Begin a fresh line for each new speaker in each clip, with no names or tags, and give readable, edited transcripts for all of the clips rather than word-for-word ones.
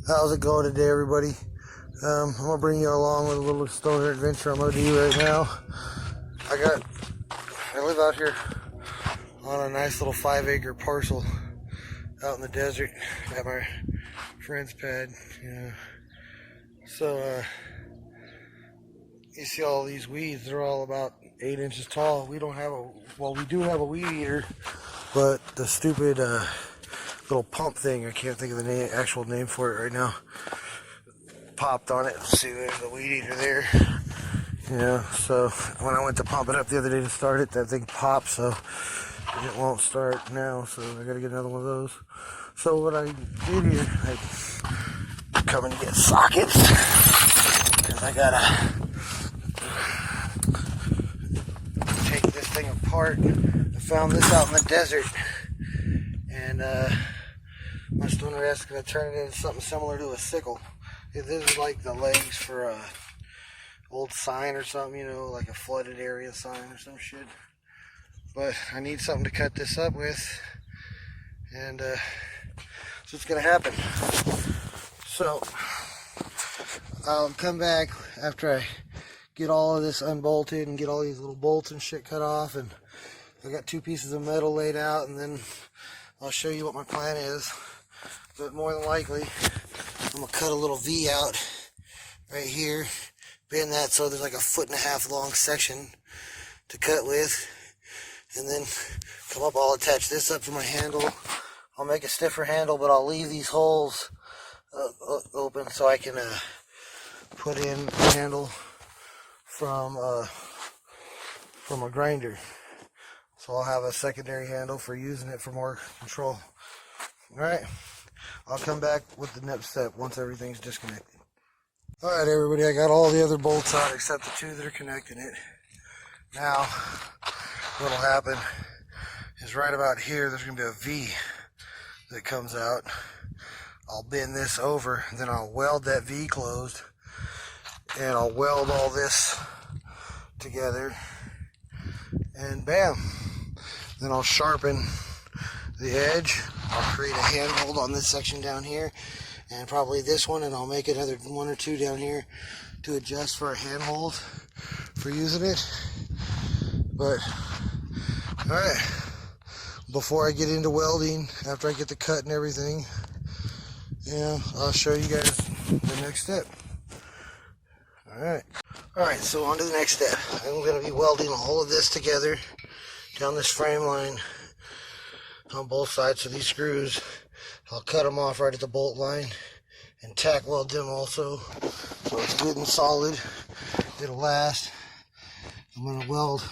How's it going today, everybody? I'm gonna bring you along with a little stoner adventure I'm gonna do right now. I live out here on a nice little 5-acre parcel out in the desert at my friend's pad. So you see all these weeds, they're all about 8 inches tall. We do have a weed eater, but the stupid little pump thing, I can't think of the actual name for it right now, popped on it. See, there's a weed eater there. So when I went to pump it up the other day to start it, that thing popped, so it won't start now, so I gotta get another one of those. So what I did here, I'm coming to get sockets, because I gotta take this thing apart. I found this out in the desert, and my stoner asked could I turn it into something similar to a sickle. This is like the legs for a old sign or something, like a flooded area sign or some shit. But I need something to cut this up with, and so it's gonna happen. So I'll come back after I get all of this unbolted and get all these little bolts and shit cut off, and I got 2 pieces of metal laid out, and then I'll show you what my plan is. But more than likely, I'm gonna cut a little V out right here, bend that so there's like a 1.5 foot long section to cut with, and then come up. I'll attach this up to my handle. I'll make a stiffer handle, but I'll leave these holes open so I can put in a handle from a grinder. So I'll have a secondary handle for using it for more control. Alright, I'll come back with the next step once everything's disconnected. Alright everybody, I got all the other bolts out except the 2 that are connecting it. Now, what'll happen is right about here, there's going to be a V that comes out. I'll bend this over, and then I'll weld that V closed, and I'll weld all this together, and bam. Then I'll sharpen the edge. I'll create a handhold on this section down here, and probably this one, and I'll make another 1 or 2 down here to adjust for a handhold for using it. But alright, before I get into welding, after I get the cut and everything, I'll show you guys the next step. Alright, so on to the next step. I'm going to be welding all of this together down this frame line on both sides of these screws. I'll cut them off right at the bolt line and tack weld them also, so it's good and solid. It'll last. I'm going to weld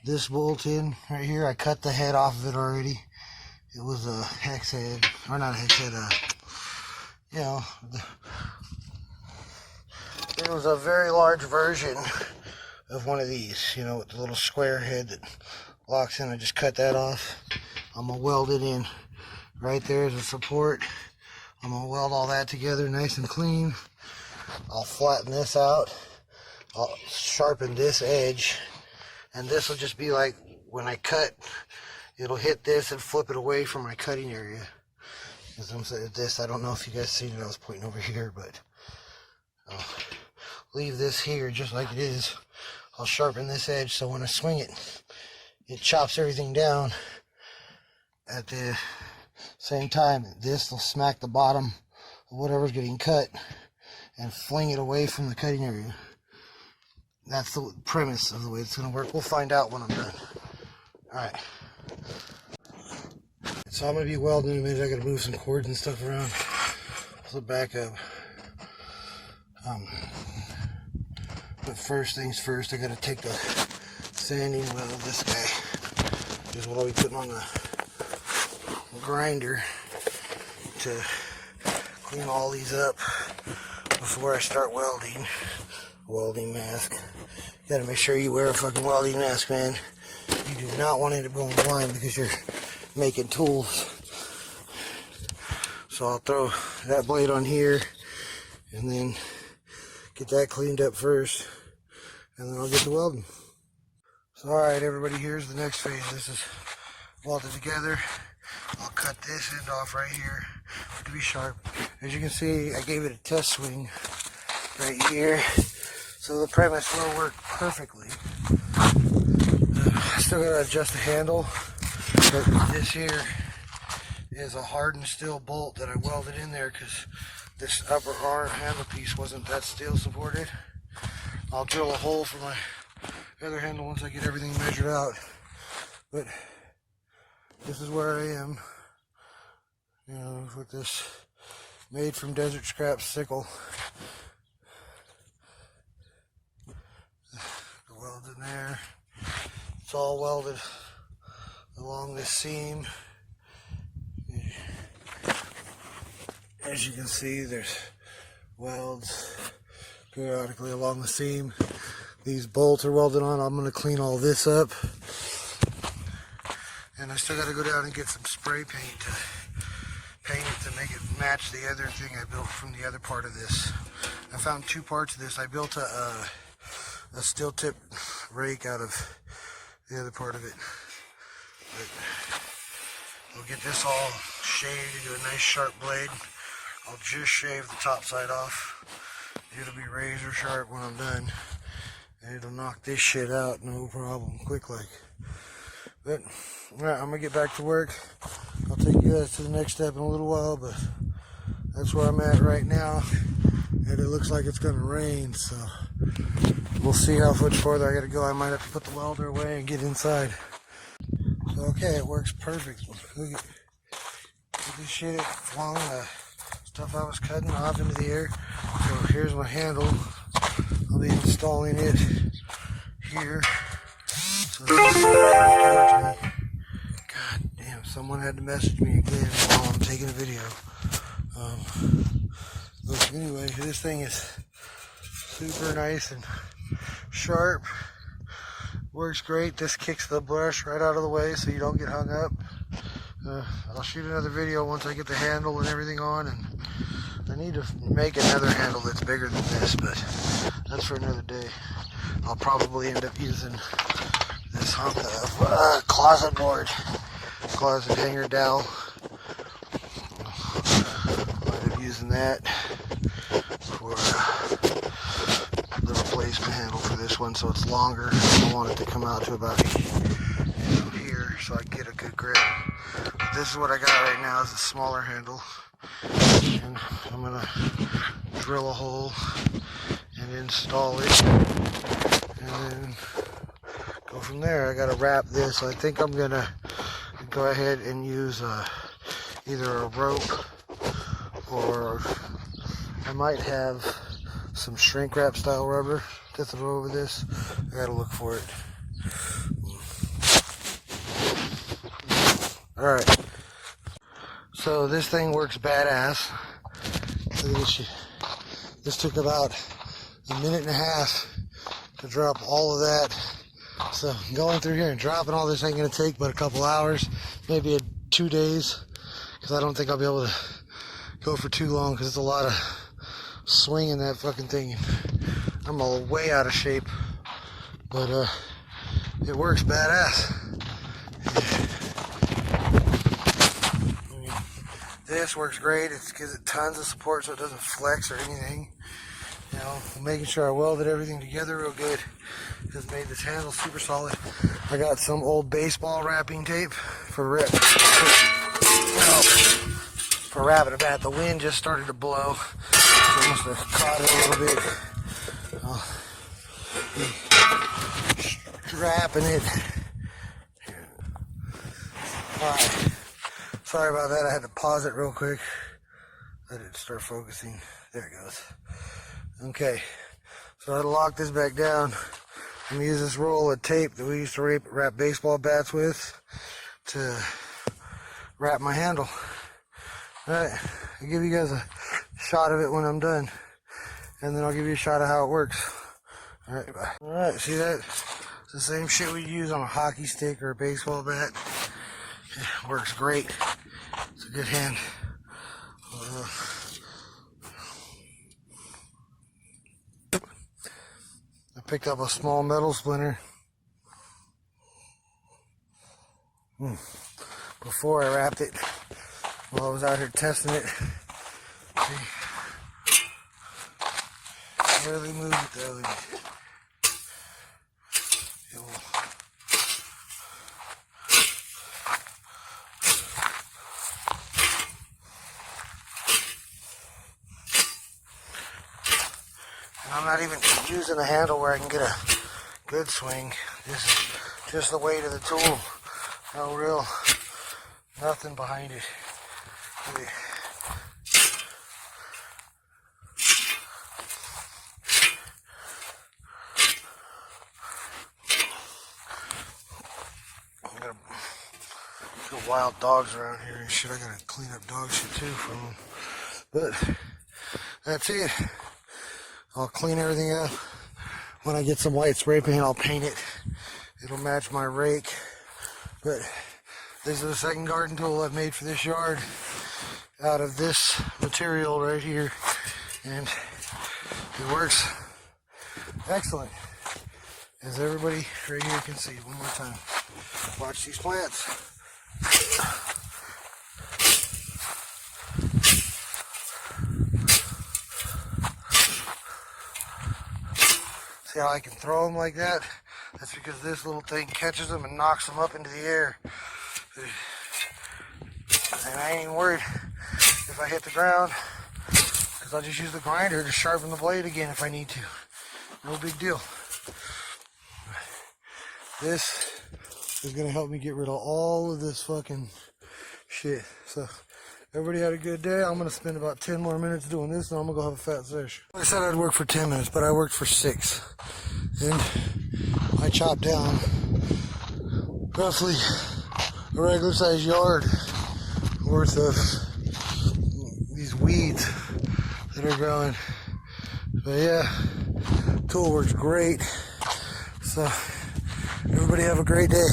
this bolt in right here. I cut the head off of it already. It was a hex head, or not a hex head, it was a very large version of one of these, with the little square head that locks in. I just cut that off. I'm going to weld it in right there as a support. I'm going to weld all that together nice and clean. I'll flatten this out. I'll sharpen this edge, and this will just be like when I cut, it'll hit this and flip it away from my cutting area. As I'm saying this, I don't know if you guys seen it, I was pointing over here, but I'll leave this here just like it is. I'll sharpen this edge so when I swing it, it chops everything down at the same time. This will smack the bottom of whatever's getting cut and fling it away from the cutting area. That's the premise of the way it's going to work. We'll find out when I'm done. Alright. So I'm going to be welding in a minute. I got to move some cords and stuff around. Flip back up. But first things first, I got to take the sanding wheel of this guy. This is what I'll be putting on the grinder to clean all these up before I start welding. Welding mask. You gotta make sure you wear a fucking welding mask, man. You do not want to end up going blind because you're making tools. So I'll throw that blade on here and then get that cleaned up first, and then I'll get to welding. So alright everybody, here's the next phase. This is welded together. I'll cut this end off right here. to be sharp. As you can see, I gave it a test swing right here, so the premise will work perfectly. I still gotta adjust the handle, but this here is a hardened steel bolt that I welded in there because this upper arm handle piece wasn't that steel supported. I'll drill a hole for my other handle once I get everything measured out. But this is where I am, you know, with this made from desert scrap sickle. The weld in there. It's all welded along this seam. As you can see, there's welds periodically along the seam. These bolts are welded on. I'm going to clean all this up. And I still got to go down and get some spray paint to paint it to make it match the other thing I built from the other part of this. I found two parts of this. I built a steel tip rake out of the other part of it. But we'll get this all shaved into a nice sharp blade. I'll just shave the top side off. It'll be razor sharp when I'm done. And it'll knock this shit out, no problem, quick like. But, alright, I'm gonna get back to work. I'll take you guys to the next step in a little while, but that's where I'm at right now. And it looks like it's gonna rain, so we'll see how much farther I gotta go. I might have to put the welder away and get inside. So, okay, it works perfect. Look at this shit, it flung the stuff I was cutting off into the air. So here's my handle. I'll be installing it here. So God damn, someone had to message me again while I'm taking a video. But anyway, this thing is super nice and sharp. Works great. This kicks the brush right out of the way so you don't get hung up. I'll shoot another video once I get the handle and everything on, and I need to make another handle that's bigger than this, but that's for another day. I'll probably end up using this hunk of closet board, closet hanger dowel. I'll end up using that for the replacement handle for this one, so it's longer. I want it to come out to about here so I can get a good grip. But this is what I got right now, is a smaller handle. And I'm gonna drill a hole and install it, and then go from there. I gotta wrap this. I think I'm gonna go ahead and use either a rope, or I might have some shrink wrap style rubber to throw over this. I gotta look for it. Alright, so this thing works badass. Look at this shit. This took about a minute and a half to drop all of that. So going through here and dropping all this ain't gonna take but a couple hours, maybe 2 days, because I don't think I'll be able to go for too long, because it's a lot of swinging that fucking thing. I'm way out of shape, but it works badass. This works great. It gives it tons of support so it doesn't flex or anything. You know, making sure I welded everything together real good. Just made this handle super solid. I got some old baseball wrapping tape for wrapping a bat. The wind just started to blow, so I must have caught it a little bit. Strapping it. Alright. Sorry about that, I had to pause it real quick. I didn't start focusing. There it goes. Okay, so I had to lock this back down. I'm gonna use this roll of tape that we used to wrap baseball bats with to wrap my handle. Alright, I'll give you guys a shot of it when I'm done, and then I'll give you a shot of how it works. Alright, bye. Alright, see that? It's the same shit we use on a hockey stick or a baseball bat. It works great. It's a good hand. I picked up a small metal splinter. Before I wrapped it, while I was out here testing it. See, barely moved it the other day. I'm not even using the handle where I can get a good swing. This is just the weight of the tool. No real, nothing behind it. I'm gonna got wild dogs around here and shit. I gotta clean up dog shit too from them. But that's it. I'll clean everything up. When I get some white spray paint, I'll paint it. It'll match my rake. But this is the second garden tool I've made for this yard out of this material right here. And it works excellent. As everybody right here can see. One more time. Watch these plants. See how I can throw them like that? That's because this little thing catches them and knocks them up into the air. And I ain't even worried if I hit the ground, because I'll just use the grinder to sharpen the blade again if I need to. No big deal. This is going to help me get rid of all of this fucking shit. So, everybody had a good day. I'm going to spend about 10 more minutes doing this, and I'm going to go have a fat sesh. I said I'd work for 10 minutes, but I worked for 6. And I chopped down roughly a regular sized yard worth of these weeds that are growing. But yeah, tool works great. So everybody have a great day.